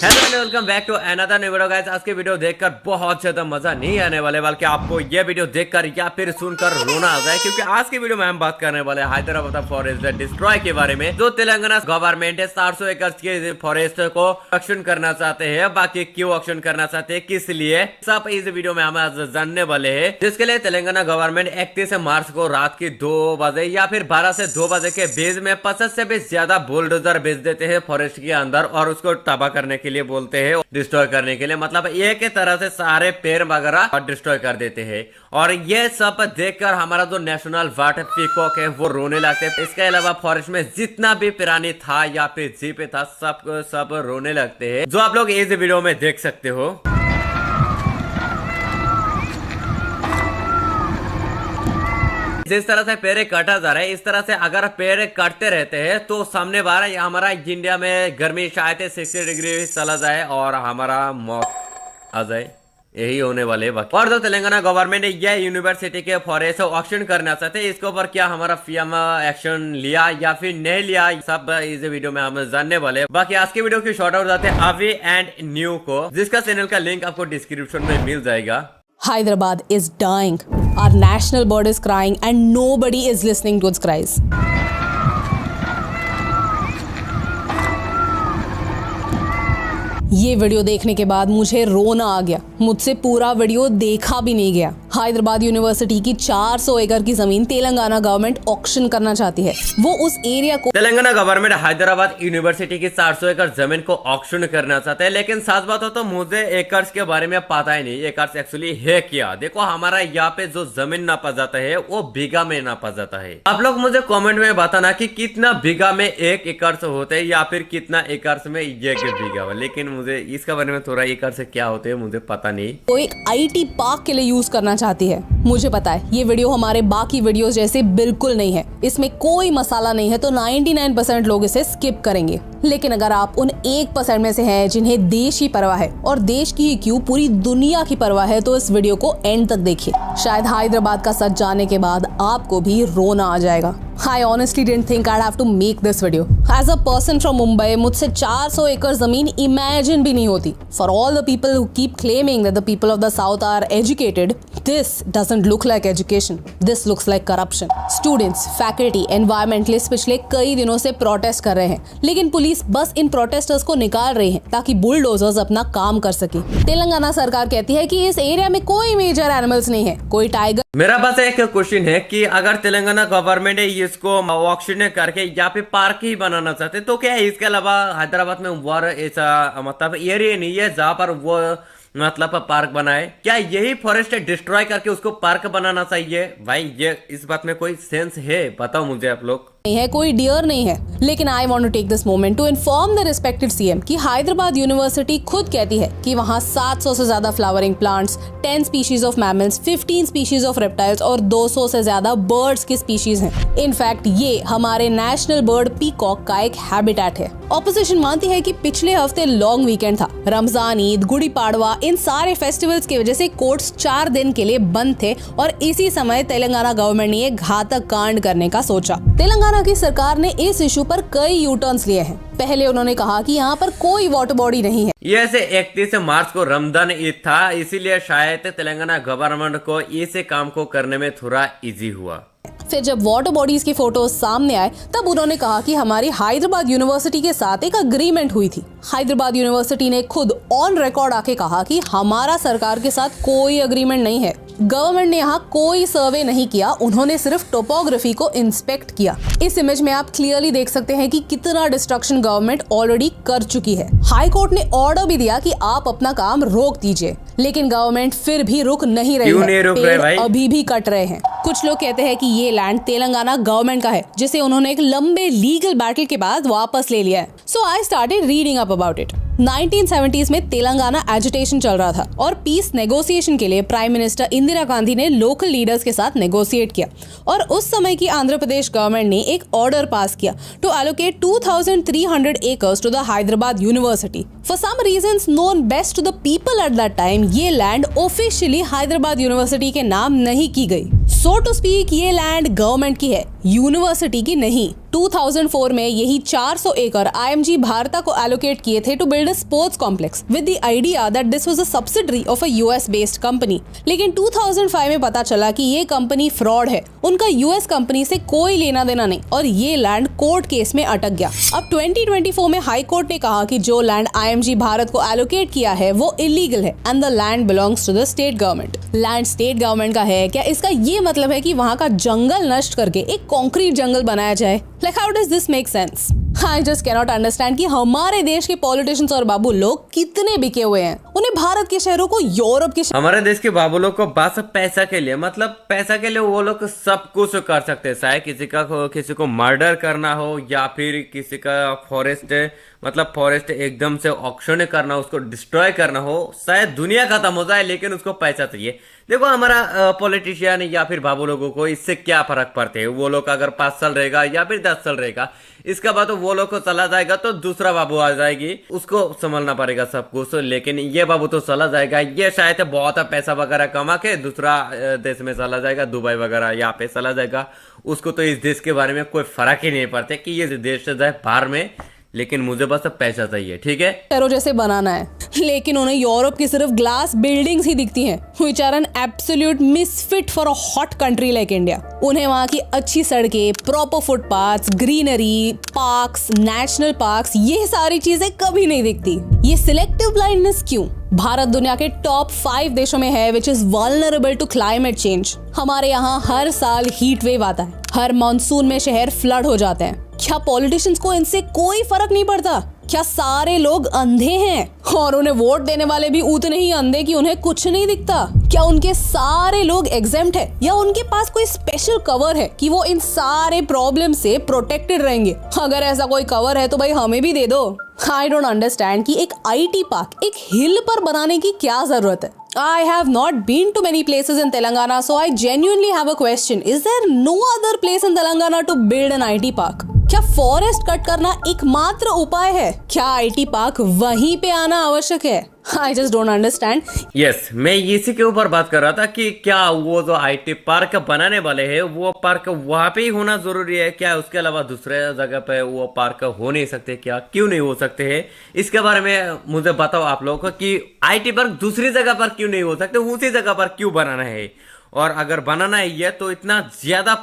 Hello welcome back to another new video guys. आज के video देखकर बहुत ज्यादा मजा नहीं आने वाले, बल्कि आपको ये वीडियो देखकर या फिर सुनकर रोना आ जाए, क्योंकि आज की वीडियो में हम बात करने वाले हैदराबाद फॉरेस्ट डिस्ट्रॉय के बारे में। जो तेलंगाना गवर्नमेंट है 400 एकड़ के फॉरेस्ट को ऑक्शन करना चाहते हैं। बाकी क्यों ऑक्शन करना चाहते हैं, किस लिए, सब इस वीडियो में हम आज जानने वाले है। जिसके लिए तेलंगाना गवर्नमेंट 31 मार्च को रात की 2 बजे या फिर 12 से 2 बजे के बीच में 50 से भी ज्यादा बुलडोजर भेज देते हैं फॉरेस्ट के अंदर और उसको तबाह करने के लिए बोलते हैं, डिस्ट्रॉय करने के लिए। मतलब एक ही तरह से सारे पेड़ वगैरह डिस्ट्रॉय कर देते हैं। और ये सब देखकर हमारा जो नेशनल बर्ड पीकॉक है वो रोने लगते हैं। इसके अलावा फॉरेस्ट में जितना भी प्राणी था या फिर जीप था सब रोने लगते हैं, जो आप लोग इस वीडियो में देख सकते हो। जिस तरह से पेड़ काटा जा रहा है, इस तरह से अगर पेड़ काटते रहते हैं तो सामने बार हमारा इंडिया में गर्मी शायद 60 डिग्री चला जाए और हमारा मौत आ जाए, यही होने वाले वक्त। और जो तेलंगाना गवर्नमेंट ने यह यूनिवर्सिटी के फॉरेस्ट ऑक्शन करना चाहते हैं, इसके ऊपर क्या हमारा पीएम एक्शन लिया या फिर नहीं लिया, सब इस वीडियो में हम जानने वाले। बाकी आज की वीडियो की शॉर्ट आउट जाते हैं अवी एंड न्यू को, जिसका चैनल का लिंक आपको डिस्क्रिप्शन में मिल जाएगा। Hyderabad is dying. Our national bird is crying and nobody is listening to its cries. ये वीडियो देखने के बाद मुझे रोना आ गया। मुझसे पूरा वीडियो देखा भी नहीं गया। हैदराबाद यूनिवर्सिटी की 400 एकड़ की जमीन तेलंगाना गवर्नमेंट ऑक्शन करना चाहती है। वो उस एरिया को तेलंगाना गवर्नमेंट हैदराबाद यूनिवर्सिटी की 400 एकड़ जमीन को ऑक्शन करना चाहते हैं। लेकिन सच बात हो तो मुझे एकर्स के बारे में पता ही नहीं, एकर्स एक्चुअली है क्या। देखो हमारा यहाँ पे जो जमीन नापा जाता है वो बीघा में नापा जाता है। आप लोग मुझे कॉमेंट में बताना कि कितना बीघा में 1 एकड़ होते हैं या फिर कितना एकड़ में 1 बीघा। लेकिन मुझे इसके बारे में थोड़ा एकड़ से क्या होते हैं मुझे पता नहीं। वो एक आईटी पार्क के लिए यूज करना चाहती है। मुझे पता है ये वीडियो हमारे बाकी वीडियोस जैसे बिल्कुल नहीं है, इसमें कोई मसाला नहीं है, तो 99% लोग इसे स्किप करेंगे। लेकिन अगर आप उन 1% में से हैं जिन्हें देश की परवाह है, और देश की ही क्यों पूरी दुनिया की परवाह है, तो इस वीडियो को एंड तक देखिए। शायद हैदराबाद का सच जानने के बाद आपको भी रोना आ जाएगा। I honestly didn't think I'd have to make this video. As a person from Mumbai, मुझसे 400 एकड़ जमीन imagine भी नहीं होती। For all the people who keep claiming that the people of the South are educated, this doesn't look like education. This looks like corruption. Students, faculty, environmentalists पिछले कई दिनों से प्रोटेस्ट कर रहे हैं, लेकिन पुलिस बस इन प्रोटेस्टर्स को निकाल रही है ताकि बुलडोजर्स अपना काम कर सके। तेलंगाना सरकार कहती है कि इस एरिया में कोई मेजर एनिमल्स नहीं है, कोई टाइगर। मेरा बस एक क्वेश्चन है कि अगर तेलंगाना गवर्नमेंट इसको ऑक्शन करके या फिर पार्क ही बनाना चाहते तो क्या इसके अलावा हैदराबाद में वो ऐसा मतलब एरिया नहीं है जहाँ पर वो मतलब पार्क बनाए? क्या यही फॉरेस्ट डिस्ट्रॉय करके उसको पार्क बनाना चाहिए? भाई ये इस बात में कोई सेंस है? बताओ मुझे आप लोग। नहीं है, कोई डियर नहीं है। लेकिन I want to take this moment to inform the respected CM कि हैदराबाद यूनिवर्सिटी खुद कहती है कि वहाँ 700 से ज्यादा flowering plants, 10 species of mammals, 15 species of reptiles और 200 से ज्यादा बर्ड्स की स्पीशीज हैं। इनफैक्ट ये हमारे नेशनल बर्ड पीकॉक का एक हैबिटेट है। ऑपोजिशन मानती है कि पिछले हफ्ते लॉन्ग वीकेंड था, रमजान, ईद, गुड़ी पाड़वा, इन सारे फेस्टिवल्स की वजह से कोर्ट्स 4 दिन के लिए बंद थे और इसी समय तेलंगाना गवर्नमेंट ने ये घातक कांड करने का सोचा। तेलंगाना की सरकार ने इस इशू पर कई यू टर्न्स लिए हैं। पहले उन्होंने कहा कि यहाँ पर कोई वाटर बॉडी नहीं है। ये से 31 मार्च को रमजान ईद था, इसीलिए शायद तेलंगाना गवर्नमेंट को इस काम को करने में थोड़ा इजी हुआ। फिर जब वाटर बॉडीज की फोटोज सामने आए तब उन्होंने कहा कि हमारी हैदराबाद यूनिवर्सिटी के साथ एक अग्रीमेंट हुई थी। हैदराबाद यूनिवर्सिटी ने खुद ऑन रिकॉर्ड आके कहा कि हमारा सरकार के साथ कोई अग्रीमेंट नहीं है। गवर्नमेंट ने यहाँ कोई सर्वे नहीं किया, उन्होंने सिर्फ टोपोग्राफी को इंस्पेक्ट किया। इस इमेज में आप क्लियरली देख सकते हैं कि कितना डिस्ट्रक्शन गवर्नमेंट ऑलरेडी कर चुकी है। हाई कोर्ट ने ऑर्डर भी दिया कि आप अपना काम रोक दीजिए, लेकिन गवर्नमेंट फिर भी रुक नहीं रही है। पेड़ अभी भी कट रहे हैं। कुछ लोग कहते हैं कि ये लैंड तेलंगाना गवर्नमेंट का है, जिसे उन्होंने एक लंबे लीगल बैटल के बाद वापस ले लिया है। So I started reading up about it. 1970s में तेलंगाना एजिटेशन चल रहा था और पीस नेगोशिएशन के लिए प्राइम मिनिस्टर इंदिरा गांधी ने लोकल लीडर्स के साथ नेगोशिएट किया और उस समय की आंध्र प्रदेश गवर्नमेंट ने एक ऑर्डर पास किया to allocate 2300 acres to the Hyderabad university For some reasons known best to the people at that time, ये लैंड ऑफिशियली हैदराबाद यूनिवर्सिटी के नाम नहीं की गई। So to speak, ये लैंड गवर्नमेंट की है, यूनिवर्सिटी की नहीं। 2004 में यही 400 एकड़ IMG भारता को एलोकेट किए थे to build a sports complex with the idea that this was a subsidiary of a US based company. लेकिन 2005 में पता चला कि ये कंपनी फ्रॉड है, उनका US कंपनी से कोई लेना देना नहीं और ये लैंड कोर्ट केस में अटक गया। अब 2024 में हाई कोर्ट ने कहा कि जो लैंड IMG भारत को एलोकेट किया है वो इलीगल है and the land belongs to the state government. Land state government का है क्या इसका ये मतलब है कि वहाँ का जंगल नष्ट करके एक कॉन्क्रीट जंगल बनाया जाए? Like how does this make sense? I just cannot understand कि हमारे देश के पॉलिटिशियंस और बाबू लोग कितने बिके हुए हैं। उन्हें भारत के शहरों को यूरोप के हमारे देश के बाबू लोग को बस पैसा के लिए, मतलब पैसा के लिए वो लोग सब कुछ कर सकते हैं। चाहे किसी को मर्डर करना हो या फिर किसी का फॉरेस्ट एकदम से ऑक्शन करना, उसको डिस्ट्रॉय करना हो, शायद दुनिया खत्म हो जाए लेकिन उसको पैसा चाहिए। देखो हमारा पॉलिटिशियन या फिर बाबू लोगों को इससे क्या फर्क पड़ते है। वो लोग अगर 5 साल रहेगा या फिर 10 साल रहेगा, इसका बाद तो वो लोग को चला जाएगा तो दूसरा बाबू आ जाएगी, उसको संभालना पड़ेगा सब कुछ। लेकिन ये बाबू तो चला जाएगा, ये शायद बहुत पैसा वगैरह कमा के दूसरा देश में चला जाएगा, दुबई वगैरह यहाँ पे चला जाएगा। उसको तो इस देश के बारे में कोई फर्क ही नहीं पड़ता कि ये देश से जाए बाहर में, लेकिन मुझे बस पैसा चाहिए, ठीक है। शहरों जैसे बनाना है, लेकिन उन्हें यूरोप की सिर्फ ग्लास बिल्डिंग्स ही दिखती हैं, which are an absolute misfit for a hot country like India। उन्हें वहाँ की अच्छी सड़कें, proper footpaths, greenery, parks, national parks, ये सारी चीजें कभी नहीं दिखती। ये सिलेक्टिव ब्लाइंडनेस क्यों? भारत दुनिया के टॉप 5 देशों में है which is vulnerable to climate change. हमारे यहाँ हर साल हीट वेव आता है, हर मानसून में शहर फ्लड हो जाते हैं। क्या पॉलिटिशियंस को इनसे कोई फर्क नहीं पड़ता? क्या सारे लोग अंधे हैं और उन्हें वोट देने वाले भी उतने ही अंधे कि उन्हें कुछ नहीं दिखता? क्या उनके सारे लोग एग्जेम्प्ट है या उनके पास कोई स्पेशल कवर है कि वो इन सारे प्रॉब्लम से प्रोटेक्टेड रहेंगे? अगर ऐसा कोई कवर है तो भाई हमें भी दे दो। आई डोंट अंडरस्टैंड कि एक IT पार्क एक हिल पर बनाने की क्या जरूरत है। I have not been to many places in Telangana, so I genuinely have a question. Is there no other place in Telangana to build an IT park? क्या फॉरेस्ट कट करना एकमात्र उपाय है? क्या IT पार्क वहीं पे आना आवश्यक है? I just don't understand. Yes, मैं इसी के ऊपर बात कर रहा था कि क्या वो जो IT पार्क बनाने वाले हैं वो पार्क वहाँ पे ही होना जरूरी है क्या? उसके अलावा दूसरे जगह पे वो पार्क हो नहीं सकते क्या? क्यों नहीं हो सकते हैं? इसके बारे में मुझे बताओ आप लोगों को कि IT पार्क दूसरी जगह पर क्यों नहीं हो सकते, उसी जगह पर क्यों बनाना है? और अगर बनाना है ये तो इतना ज्यादा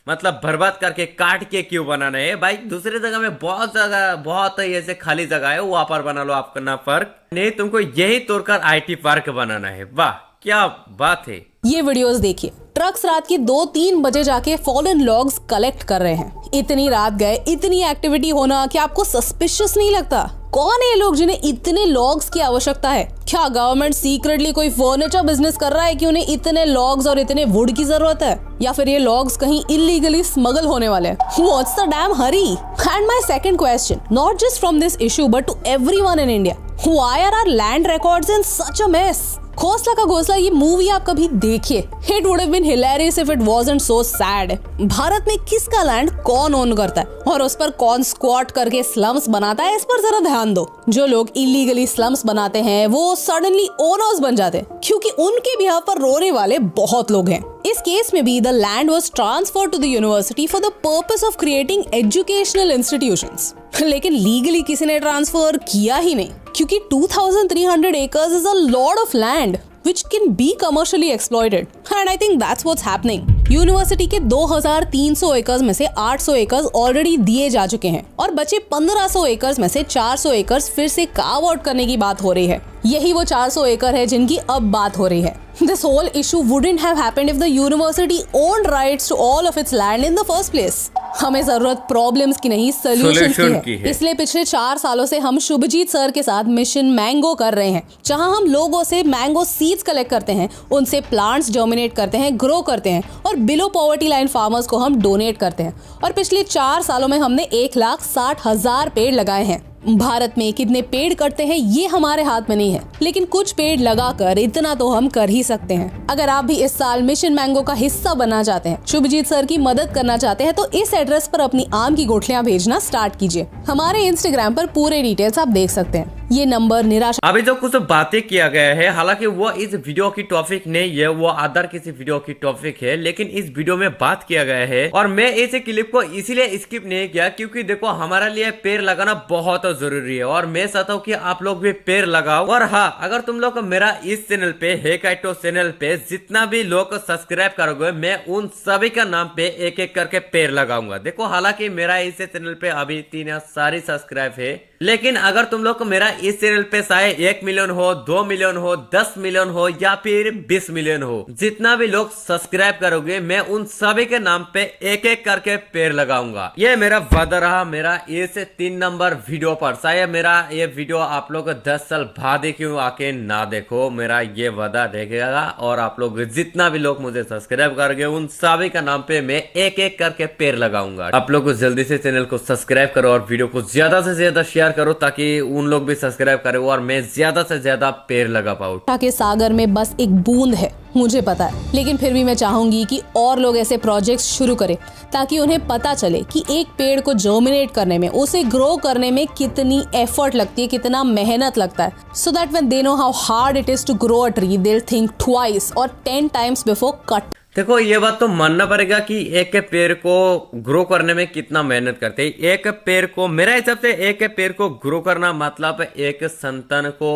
बर्बाद करके काट के क्यों बनाना है भाई? दूसरी जगह में बहुत ऐसे खाली जगह है, वहां पर बना लो आपका ना पार्क। नहीं, तुमको यही तोड़कर IT पार्क बनाना है। वाह क्या बात है। ये वीडियोस देखिए, ट्रक्स रात के 2-3 बजे जाके फॉलन लॉग्स कलेक्ट कर रहे हैं। इतनी रात गए, इतनी एक्टिविटी होना क्या आपको सस्पिशियस नहीं लगता? कौन है ये लोग जिन्हें इतने लॉग्स की आवश्यकता है? क्या गवर्नमेंट सीक्रेटली कोई फर्नीचर बिजनेस कर रहा है कि उन्हें इतने लॉग्स और इतने वुड की जरूरत है? या फिर ये लॉग्स कहीं इलीगली स्मगल होने वाले हैं? What's the damn hurry? And my second question, not just from this issue but to everyone in India, why are our land records in such a mess? घोसला का घोसला ये मूवी आप कभी देखिए। It would have been hilarious if it wasn't so sad। Bharat में किसका land कौन ओन करता है और उस पर कौन स्क्वाट करके स्लम्स बनाता है, इस पर जरा ध्यान दो। जो लोग इलीगली स्लम्स बनाते हैं वो सडनली ओनर्स बन जाते हैं क्योंकि उनके बिहाफ पर रोने वाले बहुत लोग हैं। इस केस में भी the land was transferred to the university for the purpose of creating educational institutions. लेकिन लीगली किसी ने ट्रांसफर किया ही नहीं क्योंकि 2300 acres is a lot of land which can be commercially exploited and I think that's what's happening। University के 2300 acres में से 800 acres already दिए जा चुके हैं और बचे 1500 एकर्स में से 400 एकर्स फिर से कार्व आउट करने की बात हो रही है। यही वो 400 एकड़ है जिनकी अब बात हो रही है। This whole issue wouldn't have happened if the university owned rights to all of its land in the first place। हमें जरूरत प्रॉब्लम्स की नहीं सोल्यूशन की है। इसलिए पिछले 4 सालों से हम शुभजीत सर के साथ मिशन मैंगो कर रहे हैं, जहां हम लोगों से मैंगो सीड्स कलेक्ट करते हैं, उनसे प्लांट्स जर्मिनेट करते हैं, ग्रो करते हैं और बिलो पॉवर्टी लाइन फार्मर्स को हम डोनेट करते हैं। और पिछले 4 सालों में हमने 1,60,000 पेड़ लगाए हैं। भारत में कितने पेड़ कटते हैं ये हमारे हाथ में नहीं है, लेकिन कुछ पेड़ लगाकर इतना तो हम कर ही सकते हैं। अगर आप भी इस साल मिशन मैंगो का हिस्सा बनना चाहते हैं, शुभजीत सर की मदद करना चाहते हैं, तो इस एड्रेस पर अपनी आम की गुठलियां भेजना स्टार्ट कीजिए। हमारे इंस्टाग्राम पर पूरे डिटेल्स आप देख सकते हैं। ये नंबर निराशा। अभी जो कुछ बातें किया गया है, हालांकि वो इस वीडियो की टॉपिक नहीं है, वो अदर किसी वीडियो की टॉपिक है, लेकिन इस वीडियो में बात किया गया है और मैं इस क्लिप को इसीलिए स्किप नहीं किया क्योंकि देखो हमारे लिए पेड़ लगाना बहुत जरूरी है और मैं चाहता हूँ कि आप लोग भी पेड़ लगाओ। और हाँ, अगर तुम लोग मेरा इस चैनल पे हेकाइटो चैनल पे जितना भी लोग सब्सक्राइब करोगे, मैं उन सभी का नाम पे एक एक करके पेड़ लगाऊंगा। देखो हालांकि मेरा इस चैनल पे अभी 3 सारी सब्सक्राइब है, लेकिन अगर तुम लोग मेरा इस चैनल पे चाहे 1 मिलियन हो, 2 मिलियन हो, 10 मिलियन हो या फिर 20 मिलियन हो, जितना भी लोग सब्सक्राइब करोगे मैं उन सभी के नाम पे एक एक करके पेड़ लगाऊंगा। ये मेरा वादा रहा मेरा इस 3 नंबर वीडियो पर। चाहे मेरा ये वीडियो आप लोग 10 साल बाद क्यों आके ना देखो, मेरा ये वादा रहेगा और आप लोग जितना भी लोग मुझे सब्सक्राइब करोगे उन सभी का नाम पे मैं एक एक करके पेड़ लगाऊंगा। आप लोग जल्दी से चैनल को सब्सक्राइब करो और वीडियो को ज्यादा से ज्यादा शेयर करो ताकि उन लोग भी सब्सक्राइब करें और मैं ज्यादा से ज्यादा पेड़ लगा पाऊं। के सागर में बस एक बूंद है, मुझे पता है, लेकिन फिर भी मैं चाहूंगी कि और लोग ऐसे प्रोजेक्ट्स शुरू करें ताकि उन्हें पता चले कि एक पेड़ को जर्मिनेट करने में, उसे ग्रो करने में कितनी एफर्ट लगती है, कितना मेहनत लगता है, so that when they know how hard it is to grow a tree they will think twice और 10 टाइम्स बिफोर कट। देखो ये बात तो मानना पड़ेगा कि एक पेड़ को ग्रो करने में कितना मेहनत करते हैं। एक पेड़ को, मेरा हिसाब से एक पेड़ को ग्रो करना मतलब एक संतान को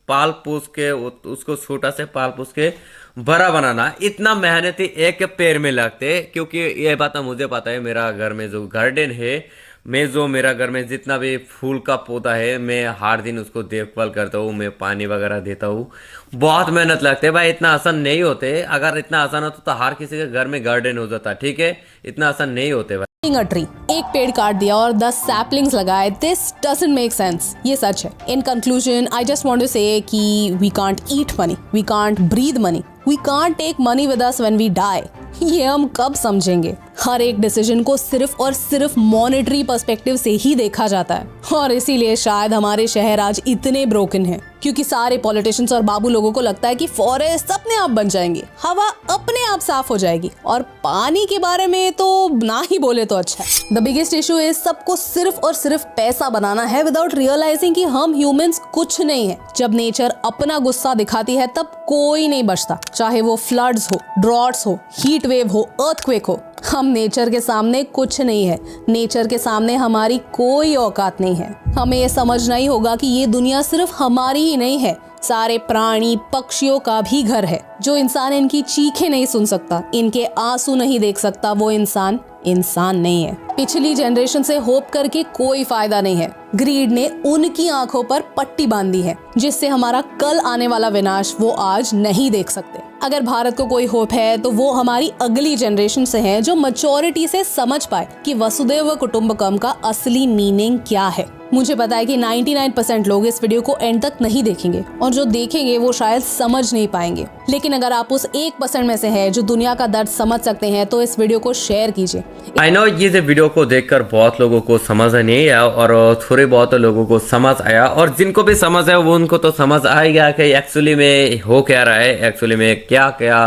पाल पोस के, उसको छोटा से पाल पोस के बड़ा बनाना, इतना मेहनती एक पेड़ में लगते। क्योंकि ये बात मुझे पता है, मेरा घर में जो गार्डन है, मेरा घर में जितना भी फूल का पौधा है, मैं हर दिन उसको देखभाल करता हूँ, मैं पानी वगैरह देता हूँ। बहुत मेहनत लगती है भाई, इतना आसान नहीं होते। अगर इतना आसान होता तो हर किसी के घर में गार्डन हो जाता, ठीक है? इतना आसान नहीं होते भाई। अ ट्री, एक पेड़ काट दिया और 10 सैपलिंग्स लगाए, दिस डजंट मेक सेंस। ये सच है। In conclusion I just want to say कि we can't eat money, we can't breathe money, we can't take money with us when we die. ये हम कब समझेंगे? हर एक डिसीजन को सिर्फ और सिर्फ मॉनेटरी पर्सपेक्टिव से ही देखा जाता है और इसीलिए शायद हमारे शहर आज इतने ब्रोकन हैं, क्योंकि सारे पॉलिटिशियंस और बाबू लोगों को लगता है कि फॉरेस्ट अपने आप बन जाएंगे, हवा अपने आप साफ हो जाएगी और पानी के बारे में तो ना ही बोले तो अच्छा है। द बिगेस्ट इशू इज सबको सिर्फ और सिर्फ पैसा बनाना है विदाउट रियलाइजिंग कि हम ह्यूमंस कुछ नहीं है। जब नेचर अपना गुस्सा दिखाती है तब कोई नहीं बचता, चाहे वो फ्लड्स हो, ड्रॉट्स हो, हीट वेव हो, अर्थक्वेक हो। हम नेचर के सामने कुछ नहीं है, नेचर के सामने हमारी कोई औकात नहीं है। हमें ये समझना ही होगा कि ये दुनिया सिर्फ हमारी ही नहीं है, सारे प्राणी पक्षियों का भी घर है। जो इंसान इनकी चीखें नहीं सुन सकता, इनके आंसू नहीं देख सकता, वो इंसान नहीं है। पिछली जनरेशन से होप करके कोई फायदा नहीं है। ग्रीड ने उनकी आंखों पर पट्टी बांधी है जिससे हमारा कल आने वाला विनाश वो आज नहीं देख सकते। अगर भारत को कोई होप है तो वो हमारी अगली जनरेशन से है, जो मैच्योरिटी से समझ पाए कि वसुदेव कुटुंबकम का असली मीनिंग क्या है। मुझे पता है कि 99% लोग इस वीडियो को एंड तक नहीं देखेंगे और जो देखेंगे वो शायद समझ नहीं पाएंगे, लेकिन अगर आप उस 1% में से है जो दुनिया का दर्द समझ सकते हैं तो इस वीडियो को शेयर कीजिए। आई नो ये वीडियो को देखकर बहुत लोगों को समझ नहीं आया और थोड़े बहुत लोगों को समझ आया, और जिनको भी समझ आया वो उनको तो समझ आएगा कि एक्चुअली में हो क्या रहा है, एक्चुअली में क्या क्या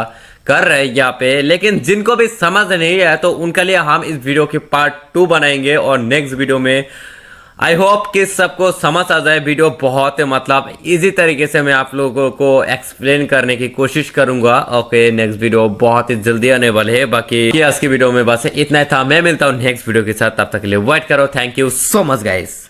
कर रहे हैं यहाँ पे। लेकिन जिनको भी समझ नहीं आया तो उनके लिए हम इस वीडियो की पार्ट 2 बनाएंगे और नेक्स्ट वीडियो में आई होप कि सबको समझ आ जाए। वीडियो बहुत मतलब इजी तरीके से मैं आप लोगों को एक्सप्लेन करने की कोशिश करूंगा। ओके, नेक्स्ट वीडियो बहुत ही जल्दी आने वाले है। बाकी आज की वीडियो में बस इतना ही था। मैं मिलता हूँ नेक्स्ट वीडियो के साथ, तब तक के लिए वेट करो। Thank you so much guys.